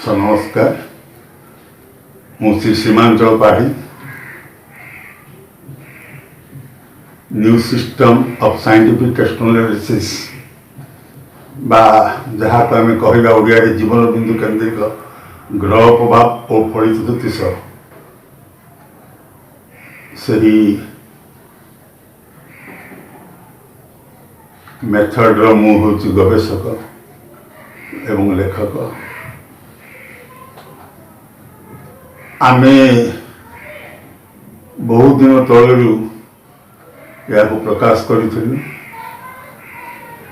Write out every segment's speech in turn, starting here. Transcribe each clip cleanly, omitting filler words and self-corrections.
Sir नमस्कार मु श्री सीमांचल पाढ़ी new system of scientific technologies बा जहाँ को आम कह ओडिया जीवन बिंदु केन्द्रिक ग्रह प्रभाव और फलित ज्योतिष सही मेथड मु हूँ गवेषक एवं लेखक। आमे बहुत दिन तलू या प्रकाश करूँ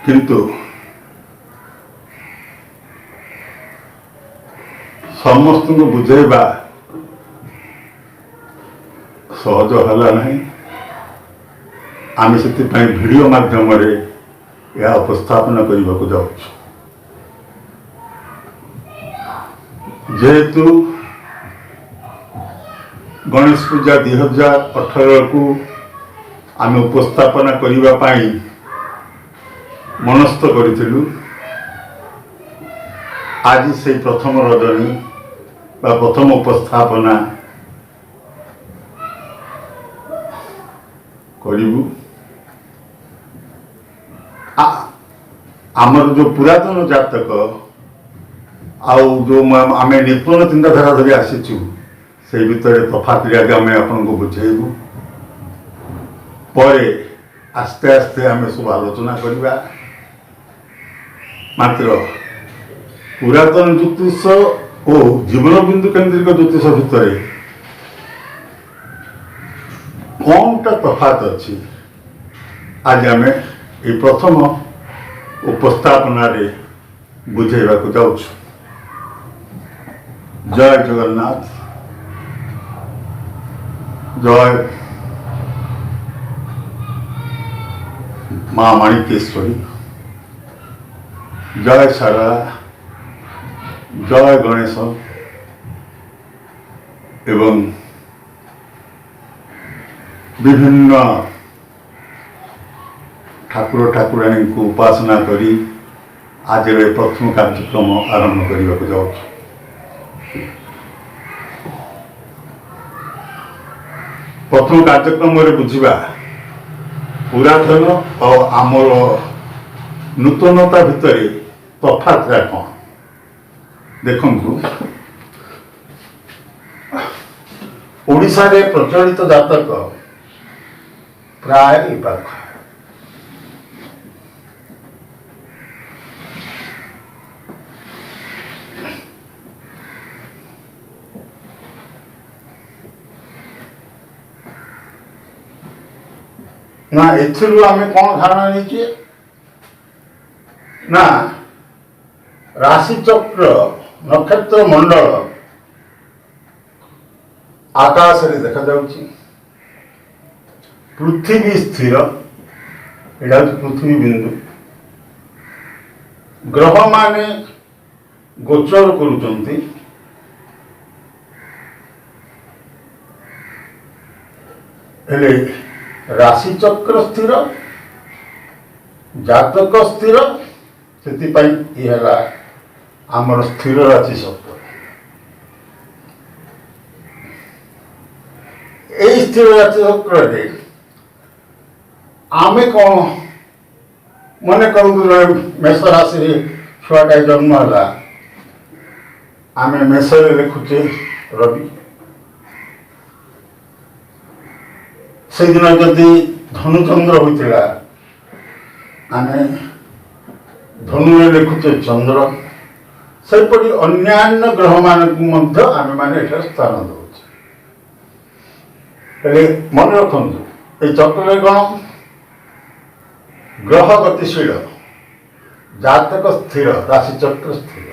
किंतु समस्त को बुझेबा सहज है ना। आम से वीडियो माध्यम यह उपस्थापन करने को जाऊँ जेहेतु गणेश पूजा 2018 को आम उपस्थापना करने मनस्थ करूँ। आज से प्रथम रजनी बा प्रथम उपस्थापना करूँ। आमर जो पुरातन जातक आउ जो आम निपुण चिंताधारा धरी आसीचु से भितर तफात आम आपन को बुझेबू पर आस्ते आस्ते आम सब आलोचना करवा। मात्र पुरातन ज्योतिष और जीवन बिंदु केन्द्रिक ज्योतिष भितर कौनटा तफात अच्छी आज आम ये प्रथम उपस्थापन बुझेबा को जाऊँ। जय जगन्नाथ, जय माँ माणिकेश्वरी, जय शारदा, जय गणेश एवं विभिन्न ठाकुर ठाकुराणी को उपासना करी आज प्रथम कार्यक्रम आरंभ करने को जाऊँ। प्रथम कार्यक्रम बुझा पुरातन और आमर नूतनता भितर तफात कौन देखु। ओडिशा रे प्रचलित जातक प्राय पाख ना एथिरु आमे कौन धारणा नहीं ना राशि चक्र नक्षत्र मंडल आकाश रे देखा जाउची। पृथ्वी स्थिर एटा पृथ्वी बिंदु ग्रह माने गोचर करुचंती। हेले राशि चक्र स्थिर जातक स्थिर से आमर स्थिर राशि चक्र। यही स्थिर राशि चक्र आमे कौन मन करूँ मेष राशि छुआटा जन्म है आम मेष लिखुचे रवि से दिन जदि धनुचंद्र होता आम धनु लिखुचे चंद्र सेपरी अन्यान्य ग्रह मान आम मैंने स्थान दौचे। मन रखु ये चक्र कौन ग्रह गतिशील जातक स्थिर राशि चक्र स्थिर।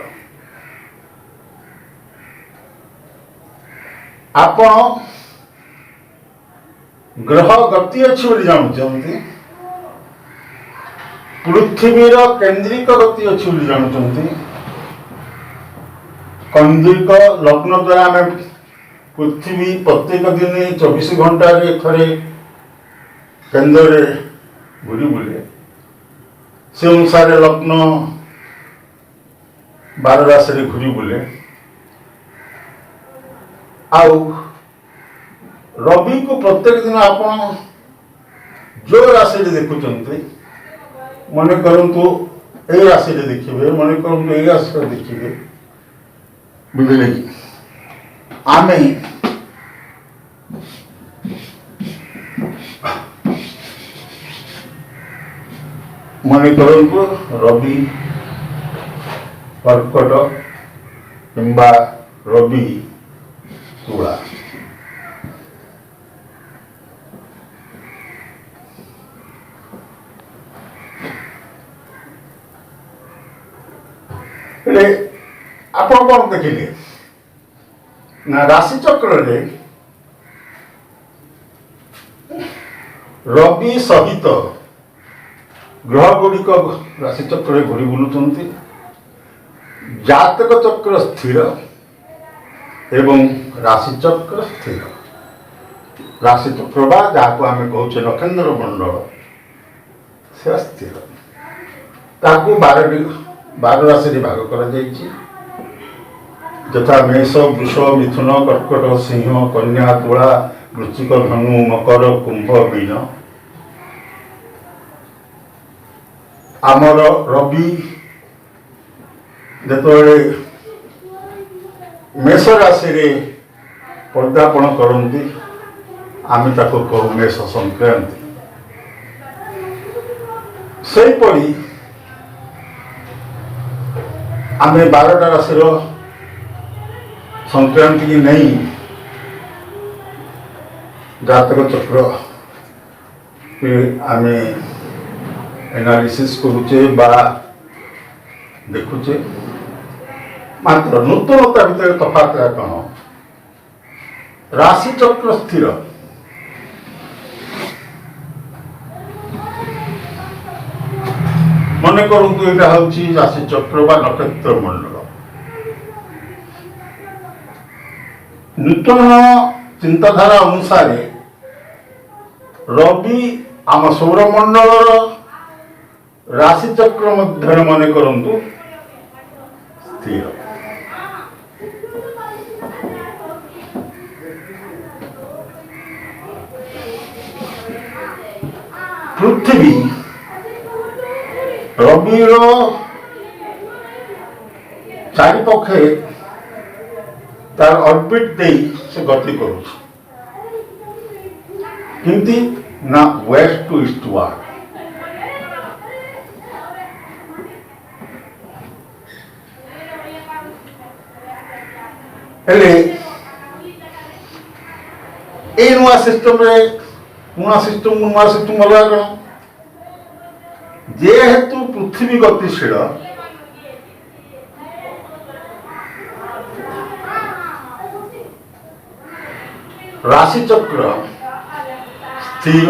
आपण ग्रह गति अच्छी जानते पृथ्वीर केन्द्रिक गति अच्छी जानते केन्द्रिक लग्न द्वारा आम पृथ्वी प्रत्येक दिन 24 घंटा थे केन्द्र घूरी बुले से अनुसार लग्न 12 राशि घूरी बुले आउ रवि को प्रत्येक दिन आपण जो राशि देखुंत मन करतु ए राशि देखिए मन करतु ए राशि देखिए बुझे कि आम मन करतु रवि कर्कट किंबा रवि तुला आपण कौन देखिले ना राशि चक्र रे रवि सहित ग्रह गुड़िक राशि चक्र घूरी बुलुंट जातक चक्र स्थिर एवं राशि चक्र स्थिर राशि चक्र बा जहाँ को आम कहे नक्षत्र मंडल से स्थिर ताकू 12 राशि भाग कर यथा मेष वृष मिथुन कर्कट सिंह कन्या तुला वृश्चिक धनु मकर कुंभ मीन आमर रवि जेतबेले मेष राशि रे पदार्पण करती आम ताको कहू मेष संक्रांति सेपरी आम 12टा राशि संक्रांति की नहीं जातक चक्र आम एनालिसिस करुचे बा देखुचे मात्र नूतनता भितर तफात कौन राशि चक्र स्थिर मन करतु यहाँ हूँ राशि चक्र बा नक्षत्र मंडल नूतन चिंताधारा अनुसार रवि आम सौरमंडल राशि चक्र मध्य मन करतु स्थिर पृथ्वी रविर चारिपक्षे तार ऑर्बिट दे से गति करुँ ना वेस्ट टू ईस्टवार्ड हेले ए नुआ सिस्टम रे नुआ सिस्टम अलग कौन जेहेतु पृथ्वी गतिशील राशि चक्र स्थिर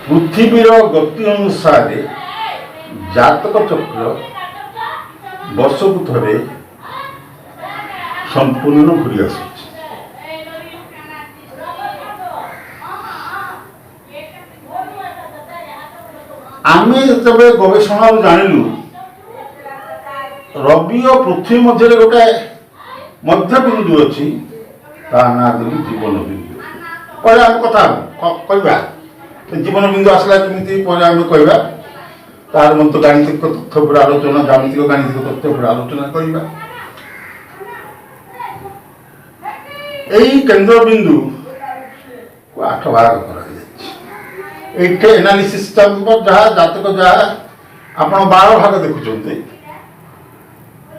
पृथ्वीर गति अनुसार जातक चक्र वर्षकु थरे संपूर्ण घूरी आस आम जब गवेषणा जानिलु रवि और पृथ्वी मध्य गोटे मध्य बिंदु अच्छी ना देवी जीवन बिंदु पर आम कथा कहवा जीवन बिंदु आसला केमी कहवा तार मत गाणितिक तथ्य पर आलोचना ज्यामितिक गाणितिक तथ्य पर आलोचना करवा यही केंद्र बिंदु को 8 भाग कर एनालिसिस जहाँ जातक जहाँ आप 12 भाग देखुं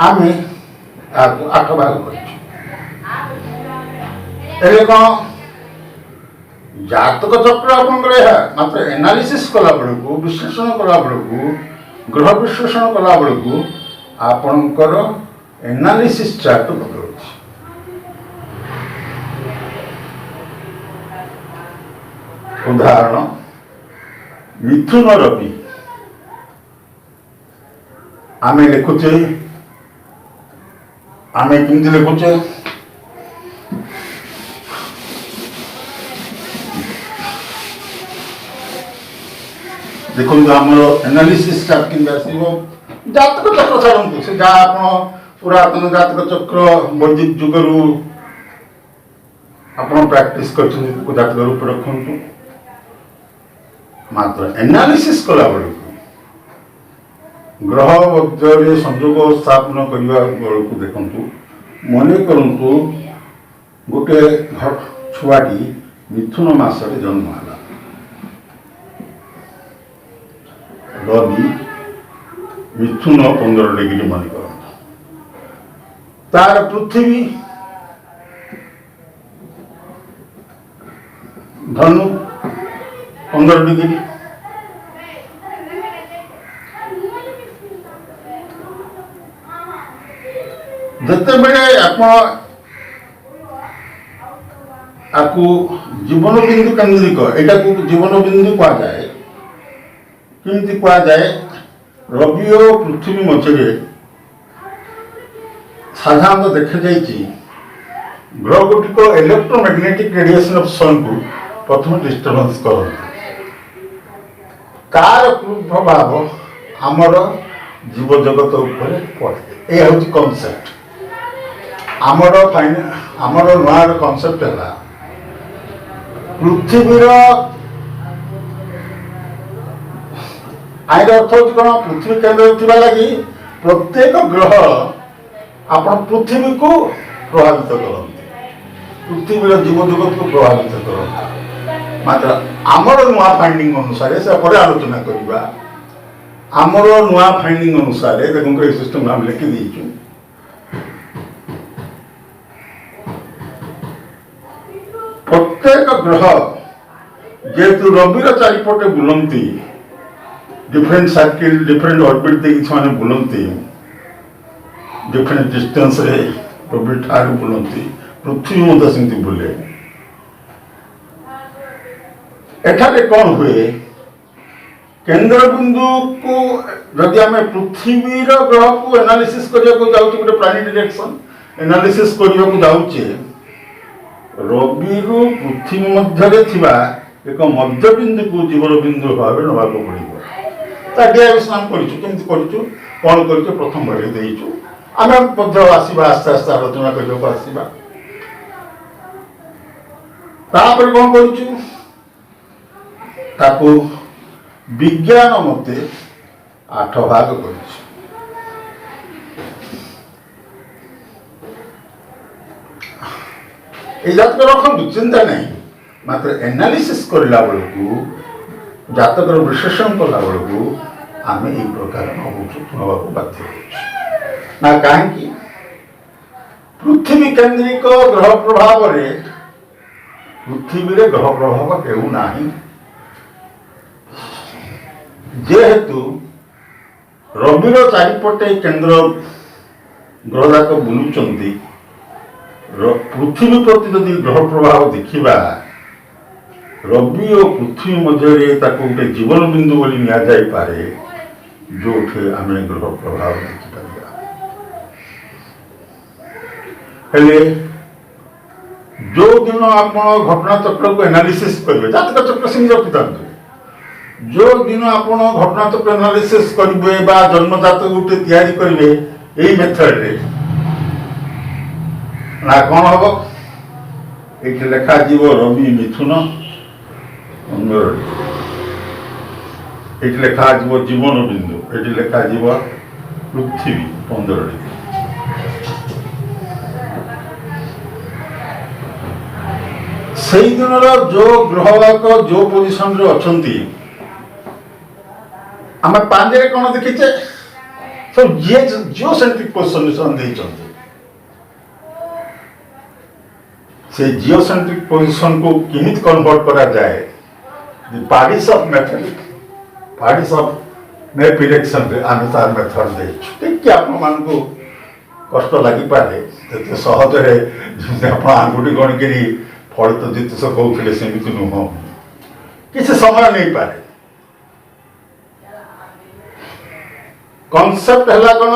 आम 8 भाग कर कौन जातक चक्र आप मात्र एनालिसिस कला बेलू विश्लेषण कला बेलू ग्रह विश्लेषण कला बेलू आपणकर एनालिसिस चार्ट बदल उदाहरण मिथुन रवि आम लिखुचे आम कमी लिखुचे देखो आमर एनालिसिस चार्ट कि जातक चक्र छाड़ू से जहाँ आप पुरातन जातक चक्र वैदिक जुगरू आप प्रैक्टिस कर जातक रूप रखु मात्र एनालिसिस कला बेलू ग्रह मध्य संजोग स्थापन करने बेलू देखु मन करतु गोटे छुआटी मिथुन मासरे जन्म है रवि मिथुन 15 डिग्री मन कर तार पृथ्वी धनु 15 डिग्री जिते बड़े आपको जीवन बिंदु केन्द्रिक यहाँ को जीवन बिंदु कह जाए किमती कह जाए रवि और पृथ्वी मझे साधारणतः देखा जाइए ग्रह गुटिक इलेक्ट्रोमैग्नेटिक रेडिएशन ऑफ सन को प्रथम डिस्टर्बेंस करते कार प्रभाव आमर जीव जगत उपरे पड़े यह हूँ कनसेप्ट आमर नुआ कनसेप्ट है पृथ्वीर आईर अर्थ हूँ कौन पृथ्वी केन्द्र थी लगी प्रत्येक ग्रह आपण पृथ्वी को प्रभावित करते पृथ्वीर जीव जगत को प्रभावित करते मात्र आमर नुआ फाइंडिंग अनुसार से पर आलोचना करवा आमर नुआ फाइंडिंग अनुसार देखो ये सिस्टम आम लिखि देचु प्रत्येक ग्रह जेहेतु रविर चारिपटे Bulti different circle different orbit देखिए बुलती डिफरेंट डिस्टेंस रे रवि ठार बुलती पृथ्वी सेमती बुले एठारे कौन हुए केंद्र बिंदु को जदि आम पृथ्वीर ग्रह को एनालिसिस करने को जाऊँ गोटे प्लानेट डायरेक्शन एनालिसिस करने को जाऊे रवि रु पृथ्वी मध्य एक मध्य बिंदु को जीवन बिंदु भाव नवा पड़ो डेविएशन कमी कौन कर प्रथम भाग देचु आम आसवा आस्ते आस्ते आलोचना करने को आसवा कौन कर विज्ञान मते 8 भाग कर जातक रखु चिंता नहीं मात्र एनालिसिस करला बेलू जातक विश्लेषण कला बेलू आम ये प्रकार नवा बाध्य ना कहीं पृथ्वी केन्द्रिक ग्रह प्रभाव पृथ्वी ग्रह प्रभाव केउ नाही जेहेतु रविर चारिपटे केन्द्र ग्रह जाक बुलुचंती पृथ्वी प्रति यदि ग्रह प्रभाव देखा रवि और पृथ्वी मध्य गोटे जीवन बिंदु बोली नियाजाइपे जो आम ग्रह प्रभाव देखिपर जो दिन आप घटना चक्र को एनालिसिस करेंगे जातक चक्र से रखी जो दिन आप घटना चक्र एनालिसिस करेंगे जन्म जातक गोटे तैयारी करेंगे यही मेथड रे ना कौन हम ये लेखा जीव रवि मिथुन 15 ये लेखा जीव जीवन बिंदु ये लेखा जीव पृथ्वी 15 डिग्री से दिन जो ग्रह जो पोजिशन रे अछंती आम पांजे कौन देखीचे सब जियो सेंट्रिक पोजिशन देइछंती से जियोसेंट्रिक पोजीशन को किमित कन्वर्ट करा जाए parties of method parties of map election आम तार मेथड देखिए आपण को कष्ट लगी पारे सहज आप आंगुठी गणिकी फल तो ज्योतिष कहते सेमती नुह किसी समय नहीं पारे कॉन्सेप्ट है कौन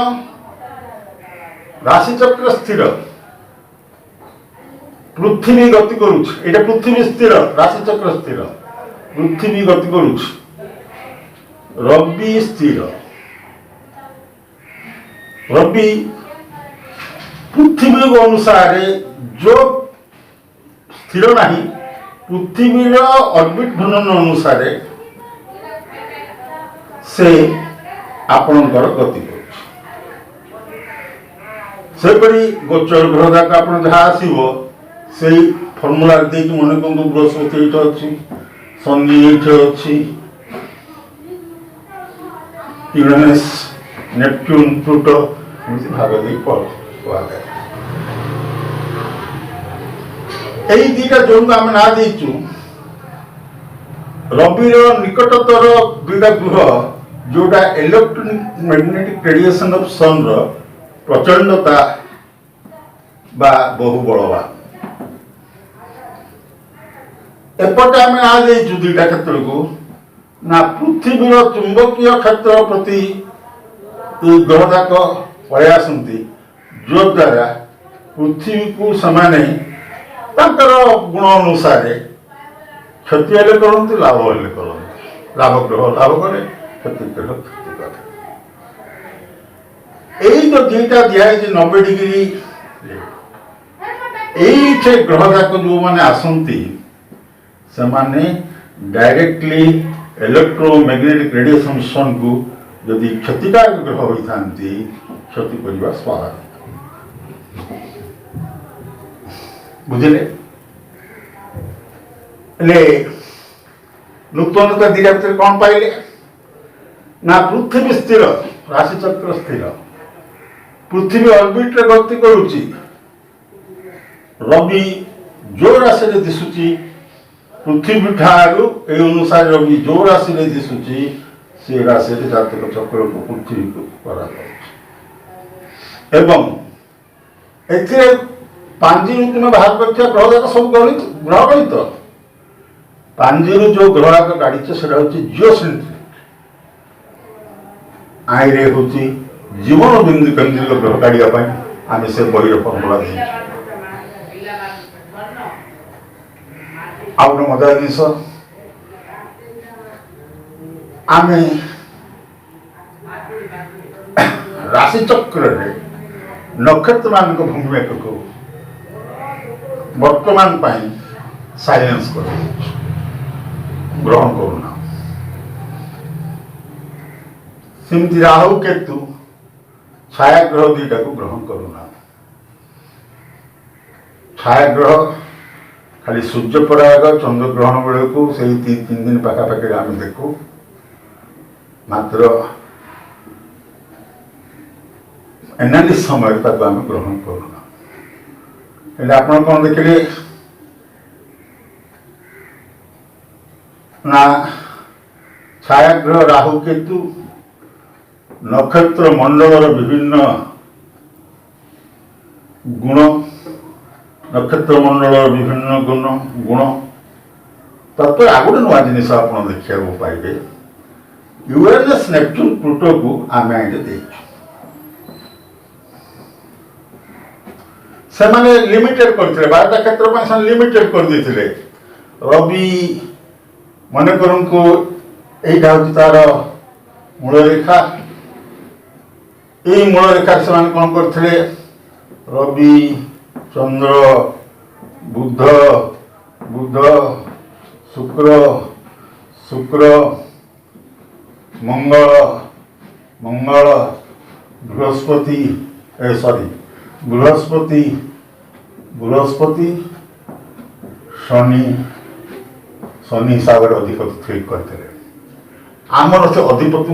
राशि चक्र स्थिर पृथ्वी गति करुच एटा पृथ्वी स्थिर राशि चक्र स्थिर पृथ्वी गति करुच रवि स्थिर रवि पृथ्वी अनुसार जो स्थिर नहीं पृथ्वीर ऑर्बिट घूर्णन अनुसार से आपणकर गति करपरी गोचर ग्रह जाक आप जहाँ आसो से फर्मुला देखिए मन को बृहस्पति ये अच्छी शनि ये अच्छी यूरेनस नेपच्यून प्लूटो भाग दे कहुए यही दुईटा जोन को आम ना देचु रविर निकटतर दुईटा ग्रह जोटा इलेक्ट्रोनिक मैग्नेटिक रेडिएशन ऑफ सन रो प्रचंडता बा बहु बलवान एपटे आम ना देचु दुईटा क्षेत्र को ना पृथ्वीर चुंबकीय क्षेत्र प्रति ग्रह जाक पलि आसती जो द्वारा पृथ्वी को समान गुण अनुसार क्षति हेल्ले करते लाभ हेल्ले करते लाभ ग्रह लाभ करे क्षति ग्रह क्षति करे यही तो दुईटा दिखाई 90 डिग्री ये ग्रह जाक जो मैंने आसती से माने डायरेक्टली इलेक्ट्रोमैग्नेटिक रेडिएशन सन को यदि क्षतिकारक ग्रह होता क्षति करने स्वाभाविक बुझे नूतनता दिया भर कौन पाइले ना पृथ्वी स्थिर राशिचक्र स्थिर पृथ्वी ऑर्बिट रे गति करुच्ची रवि जो राशि दिशुची पृथ्वी ठारू ए अनुसार रवि जो राशि दिशुची से राशि जातक चक्र को पृथ्वी को करा एवं एथिरे पांजी तुम बाहर कर ग्रह जाक सब गणित ग्रह गणित पांजी जो ग्रह जाक गाड़ी से जिओसेंट्रिक आईरे हूँ जीवन बिंदु केन्द्रिक ग्रह काढ़ा आम से बही फर्मुला दे आ गए मजा जिस आम राशिचक्र नक्षत्र मान भूमिका को वर्तमान साइलेंस कर ग्रहण करूना सेमती राहु केतु छायाग्रह दुईटा को ग्रहण करूना छायाग्रह खाली सूर्य पराग चंद्र ग्रहण बेल को से 3 दिन पाखापाखि आम देखू मात्र एनालिस समय आम ग्रहण करूना आप कौन देखिए ना छायाग्रह राहु केतु नक्षत्र मंडल विभिन्न गुण नक्षत्र मंडल विभिन्न गुण तत्पर आ गए नुआ जिन आप देखा पाइबे यूरेनस नेपच्यून प्लूटो को आम आगे से माने लिमिटेड करते 12टा क्षेत्र लिमिटेड कर देते रवि मन को यहीटा हूँ तार मूल रेखा यही मूल रेखा से कौन करते रवि चंद्र बुध बुध शुक्र शुक्र मंगल मंगल बृहस्पति सॉरी बृहस्पति बृहस्पति शनि शनि हिसाब से अधिपति ठीक करते आमर से अधिपति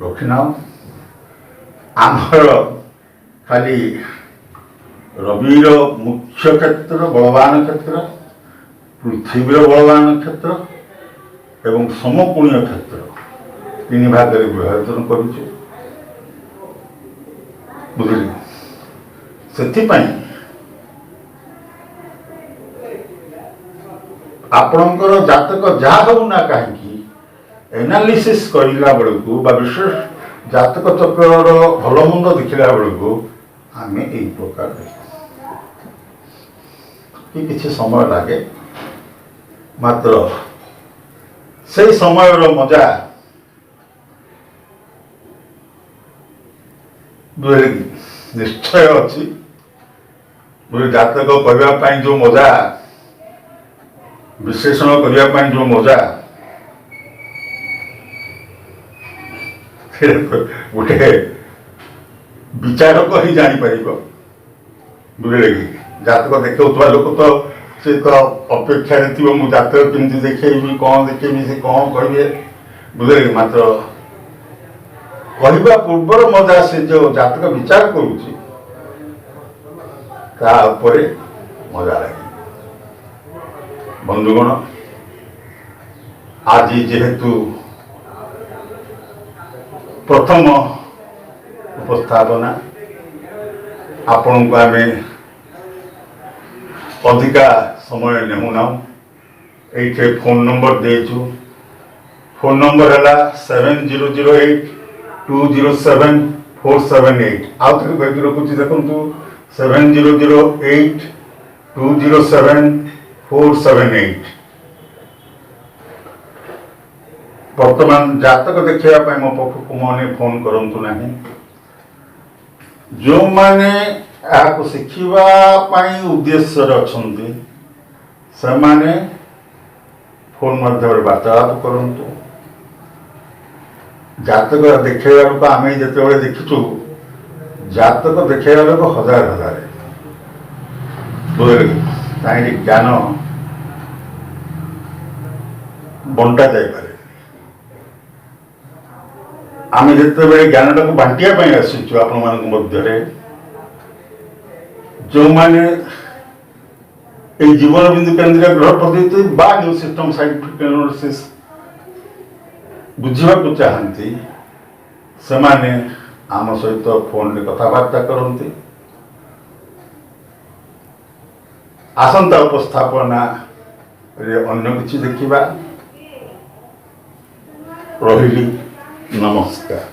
रखिना आमर खाली रविर मुख्य क्षेत्र बलवान क्षेत्र पृथ्वीर बलवान क्षेत्र एवं समकोणीय क्षेत्र 3 भाग में विभाजन करुचे बुझे से आपणकर जातक जहाँ हूँ ना कहीं एनालिसिस करला बेलू विशेष जातक चक्र भल मंद देखला बेलू आम यही प्रकार कि किसी समय लगे मात्र से समय मजा बुझे कि ନିଶ୍ଚୟ ଅଛି। ଗୋଟେ ଜାତକ କରିବା ପାଇଁ ଯେଉଁ ମଜା, ବିଶ୍ଳେଷଣ କରିବା ପାଇଁ ଯେଉଁ ମଜା, ଗୋଟେ ବିଚାରକ ହିଁ ଜାଣିପାରିବ। ବୁଝିଲେ କି? ଜାତକ ଦେଖାଉଥିବା ଲୋକ ତ ସେ ତ ଅପେକ୍ଷାରେ ଥିବ, ମୁଁ ଜାତକ କେମିତି ଦେଖେଇବି, କ'ଣ ଦେଖେଇବି, ସେ କ'ଣ କହିବେ। ବୁଝିଲେ କି? ମାତ୍ର କହିବା ପୂର୍ବର ମଜା, ସେ ଯେଉଁ ଜାତକ ବିଚାର କରୁଛି ତା ଉପରେ ମଜା ଲାଗେ। ବନ୍ଧୁଗଣ, ଆଜି ଯେହେତୁ ପ୍ରଥମ ଉପସ୍ଥାପନା, ଆପଣଙ୍କୁ ଆମେ ଅଧିକା ସମୟ ନେଉନାହୁଁ। এইটে ফোন নম্বর ଦେଇଛୁ। ফোন নম্বর ହେଲା 7008207478। ଆଉ ଥରେ କହିକି ରଖୁଛି, ଦେଖନ୍ତୁ 7008207478। ବର୍ତ୍ତମାନ ଜାତକ ଦେଖାଇବା ପାଇଁ ମୋ ପାଖକୁ ମାନେ ଫୋନ କରନ୍ତୁ ନାହିଁ। ଯେଉଁମାନେ ଏହାକୁ ଶିଖିବା ପାଇଁ ଉଦ୍ଦେଶ୍ୟରେ ଅଛନ୍ତି ସେମାନେ ଫୋନ ମାଧ୍ୟମରେ ବାର୍ତ୍ତାଳାପ କରନ୍ତୁ। ଜାତକ ଦେଖାଇବା ଲୋକ ଆମେ ଯେତେବେଳେ ଦେଖିଛୁ, ଜାତକ ଦେଖାଇବା ଲୋକ ହଜାର ହଜାର, କାହିଁକି ଜ୍ଞାନ ବଣ୍ଟା ଯାଇପାରେ। ଆମେ ଯେତେବେଳେ ଜ୍ଞାନଟାକୁ ବାଣ୍ଟିବା ପାଇଁ ଆସିଛୁ ଆପଣମାନଙ୍କ ମଧ୍ୟରେ, ଯେଉଁମାନେ এই জীবন বিন্দু কেন্দ্রিক গ্রহ পদ্ধতি বা নিউ সিস্টম সাইন্টিফিক এনালিସିସ୍ ବୁଝିବାକୁ ଚାହାନ୍ତି, ସେମାନେ ଆମ ସହିତ ଫୋନରେ କଥାବାର୍ତ୍ତା କରନ୍ତି। ଆସନ୍ତା ଉପସ୍ଥାପନାରେ ଅନ୍ୟ କିଛି ଦେଖିବା। ରହିଲି, ନମସ୍କାର।